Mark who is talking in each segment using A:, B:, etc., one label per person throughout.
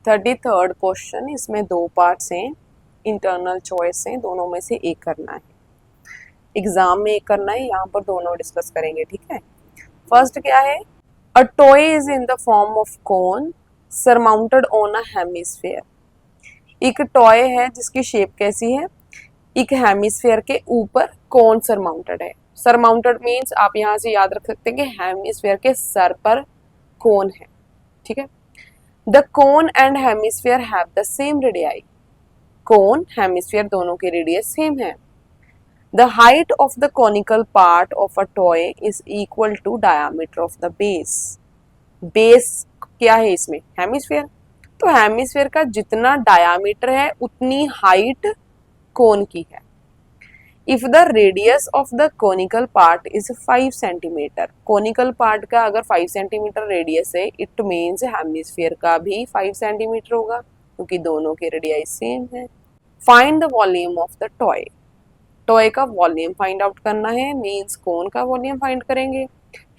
A: 33rd question, इसमें दो parts हैं, इंटरनल चॉइस हैं, दोनों में से एक करना है। एग्जाम में एक करना है, यहाँ पर दोनों डिस्कस करेंगे, ठीक है। फर्स्ट क्या है, अ toy is in the form of cone surmounted on a hemisphere. एक टॉय है जिसकी शेप कैसी है, एक हेमिस्फीयर के ऊपर कोन सरमाउंटेड है। सरमाउंटेड मीन्स आप यहाँ से याद रख सकते हैं कि हेमिस्फीयर के सर पर कोन है, ठीक है। The cone and hemisphere have the same radii. Cone hemisphere दोनों के रेडियस सेम है। The height of the conical part of a toy is equal to diameter of the base. Base क्या है इसमें, हेमिस्फीयर, तो हेमिस्फीयर का जितना diameter है उतनी हाइट कोन की है। If the radius of the conical part is 5 centimetre, conical part का अगर 5 सेंटीमीटर रेडियस है, इट मीन्स हेमिस्फीयर का भी 5 सेंटीमीटर होगा, क्योंकि दोनों के रेडियस सेम है। Find the volume of the toy. Toy का वॉल्यूम फाइंड आउट करना है, मीन्स कोन का वॉल्यूम फाइंड करेंगे,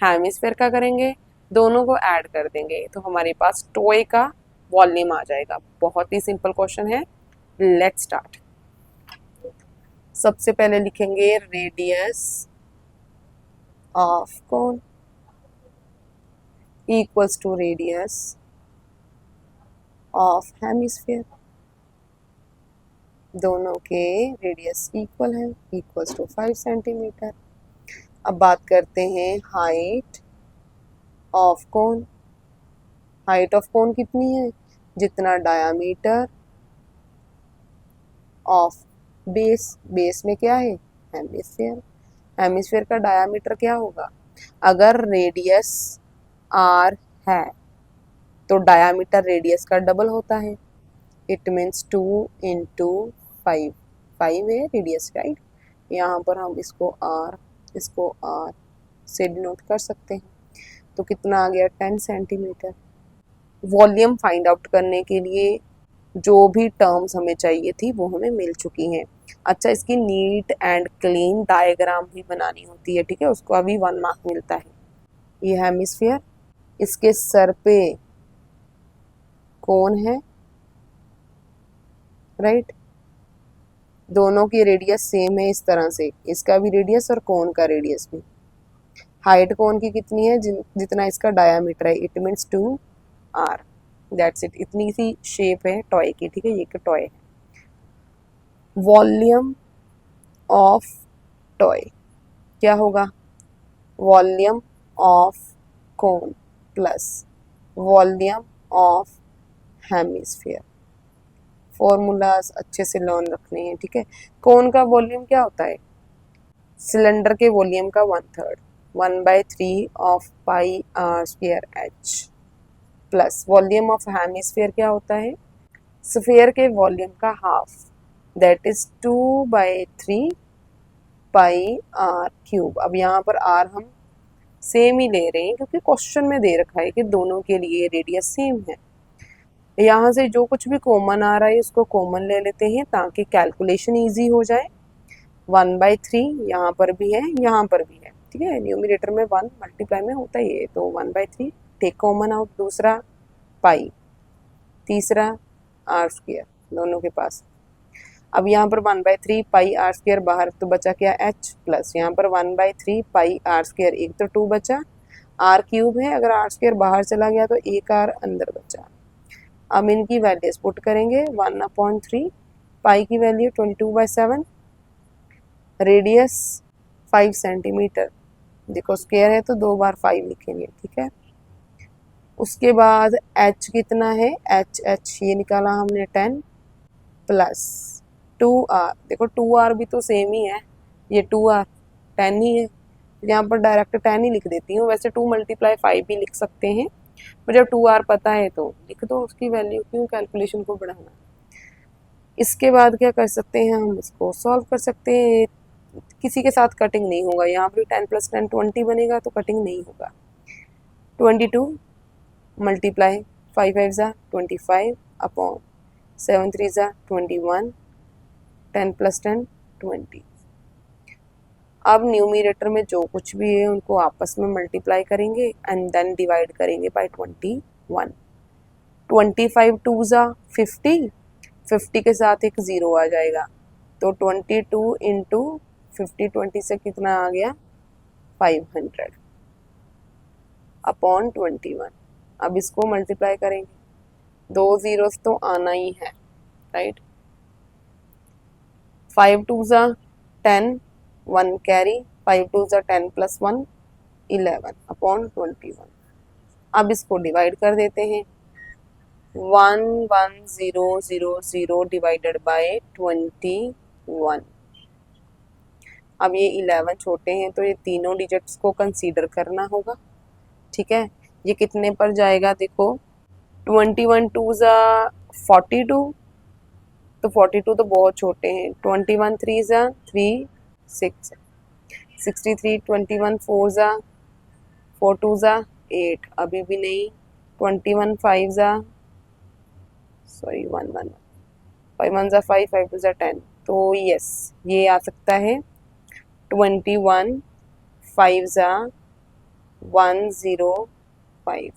A: हेमिस्फीयर का करेंगे, दोनों को ऐड कर देंगे तो हमारे पास टॉय का वॉल्यूम आ जाएगा। बहुत ही सिंपल क्वेश्चन है, लेट्स स्टार्ट। सबसे पहले लिखेंगे radius of cone equals to radius of hemisphere. दोनों के रेडियस इक्वल है, इक्वल्स टू 5 सेंटीमीटर। अब बात करते हैं height of cone. Height of cone कितनी है, जितना डायामीटर ऑफ बेस। बेस में क्या है, हेमिस्फीयर। हेमिस्फीयर का डायामीटर क्या होगा, अगर रेडियस r है तो डायामीटर रेडियस का डबल होता है। इट मीन्स 2 इंटू 5, 5 है रेडियस, राइट। यहाँ पर हम इसको r से डिनोट कर सकते हैं, तो कितना आ गया, 10 सेंटीमीटर। वॉल्यूम फाइंड आउट करने के लिए जो भी टर्म्स हमें चाहिए थी वो हमें मिल चुकी हैं। अच्छा, इसकी नीट एंड क्लीन डायग्राम भी बनानी होती है, ठीक है, उसको अभी 1 मार्क मिलता है। ये हेमिस्फीयर, इसके सर पे कोन है, राइट। दोनों की रेडियस सेम है, इस तरह से इसका भी रेडियस और कोन का रेडियस भी। हाइट कोन की कितनी है, जितना इसका डायामीटर है, it means 2r। That's it, इतनी सी शेप है टॉय की, ठीक है, ये एक टॉय है। वॉल्यूम ऑफ टॉय क्या होगा, volume of cone plus volume of hemisphere. Formulas अच्छे से लर्न रखने हैं, ठीक है। कोन का वॉल्यूम क्या होता है, सिलेंडर के वॉल्यूम का 1/3, 1/3 of pi r square h, plus volume of hemisphere क्या होता है, स्फीयर के वॉल्यूम का half, that is 2/3 pi r cube. अब यहाँ पर आर हम सेम ही ले रहे हैं क्योंकि क्वेश्चन में दे रखा है कि दोनों के लिए रेडियस सेम है। यहाँ से जो कुछ भी कॉमन आ रहा है उसको कॉमन ले लेते हैं ताकि कैलकुलेशन इजी हो जाए। 1/3 यहाँ पर भी है, यहाँ पर भी है, ठीक है। न्यूमरेटर में 1 मल्टीप्लाई में होता ही है, तो 1/3 टेक कॉमन आउट। दूसरा पाई, तीसरा आर स्क्वायर, दोनों के पास। अब यहाँ पर 1/3 पाई आर स्क्वायर बाहर, तो बचा क्या, एच, प्लस यहाँ पर 1/3 पाई आर स्क्वायर, एक तो 2 बचा, आर क्यूब है, अगर आर स्क्वायर बाहर चला गया तो एक आर अंदर बचा। अब इनकी वैल्यूज पुट करेंगे, 1/3 पाई की वैल्यू 22/7, रेडियस 5 सेंटीमीटर, देखो स्क्वायर है तो 2 बार 5 लिखेंगे, ठीक है। उसके बाद h कितना है, h ये निकाला हमने 10 प्लस 2r, देखो 2r भी तो सेम ही है, ये 2r 10 ही है, यहाँ पर डायरेक्ट 10 ही लिख देती हूँ। वैसे 2 × 5 भी लिख सकते हैं, पर जब 2r पता है तो लिख दो उसकी वैल्यू, क्यों कैलकुलेशन को बढ़ाना। इसके बाद क्या कर सकते हैं, हम इसको सॉल्व कर सकते हैं। किसी के साथ कटिंग नहीं होगा, यहाँ पर 10 + 10 20 बनेगा तो कटिंग नहीं होगा। 22 मल्टीप्लाई 5 5 ज़ा 25 अपॉन 7 3 ज़ा 21, 10 + 10 20। अब न्यूमरेटर में जो कुछ भी है उनको आपस में मल्टीप्लाई करेंगे एंड देन डिवाइड करेंगे बाय 21। 25 टू ज़ा 50, 50 के साथ एक ज़ीरो आ जाएगा, तो 22 इंटू 50, 20 से कितना आ गया 500 अपॉन 21। अब इसको मल्टीप्लाई करेंगे, दो ज़ीरोस तो आना ही है, राइट। 5 टू ज़ा 10, 1 कैरी, 5 टू ज़ा 10 प्लस 1 11 अपॉन 21। अब इसको डिवाइड कर देते हैं, 11000 डिवाइडेड बाय 21। अब ये 11 छोटे हैं तो ये तीनों डिजिट्स को कंसीडर करना होगा, ठीक है। ये कितने पर जाएगा देखो, 21 टू ज़ा 42, तो 42 तो बहुत छोटे हैं, 21 3 ज़ा 3 6, 63, 21 4 ज़ा 4 टू ज़ा 8, अभी भी नहीं, 21 5 ज़ा सॉरी 1 1 5 1 ज़ा 5 5 टू ज़ा 10, तो यस ये आ सकता है 21 5 ज़ा 105।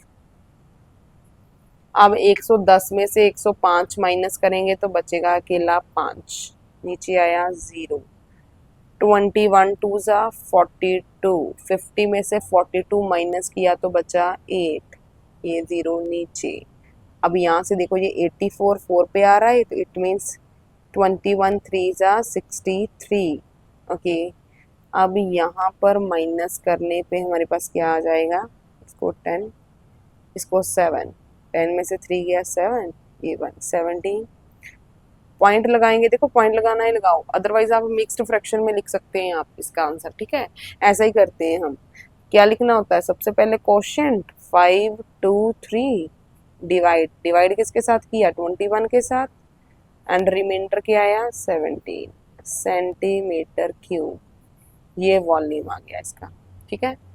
A: अब 110 में से 105 माइनस करेंगे तो बचेगा अकेला 5, नीचे आया 0। 21 टू ज़ा 42, 50 में से 42 माइनस किया तो बचा 8, ये 0 नीचे। अब यहाँ से देखो ये 84 4 पे आ रहा है, तो इट मीन्स 21 3 ज़ा 63, ओके। अब यहाँ पर माइनस करने पे हमारे पास क्या आ जाएगा, इसको 10, इसको 7, 10 में से 3 गया 7, ये 1 17। पॉइंट लगाएंगे, देखो पॉइंट लगाना है लगाओ, अदरवाइज आप मिक्स्ड फ्रैक्शन में लिख सकते हैं आप इसका आंसर, ठीक है। ऐसा ही करते हैं हम, क्या लिखना होता है सबसे पहले कोशेंट 5 2 3, डिवाइड, डिवाइड किसके साथ किया 21 के साथ, एंड रिमाइंडर क्या आया 17 सेंटीमीटर क्यूब, ये वॉल्यूम आ गया इसका, ठीक है।